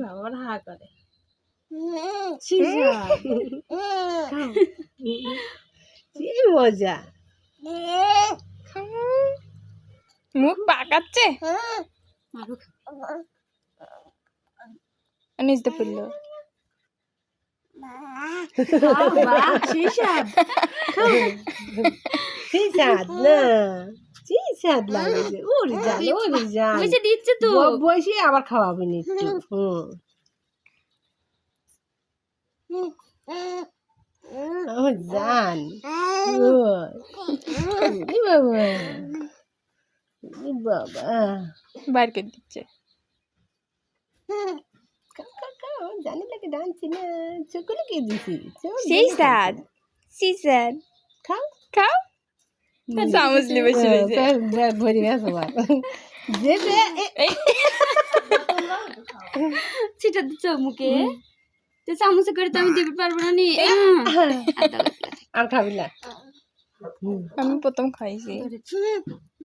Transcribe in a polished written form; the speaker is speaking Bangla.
বাবা হা করে সিজা কি মজা মুখ পাকাচ্ছে নিজে পড়লো সিসাদ না সিসাদ লাগে উড়ে যান দিচ্ছে তো বসে আবার খাওয়াবেন একটু আমার জান বাবা বাবা বাইর করে দিচ্ছে জানি লাগে ডানছি না চোখে কে দিছি সিসাদ খাও খাও চামচ নিয়ে বসে রয়েছে ব্যাগ ভরে গেছে যেতে সেটা দিচ্ছ মুখে তো চামচে করে তো আমি দিতে পারবো না নি আর খাবি না আমি প্রথম খাইছি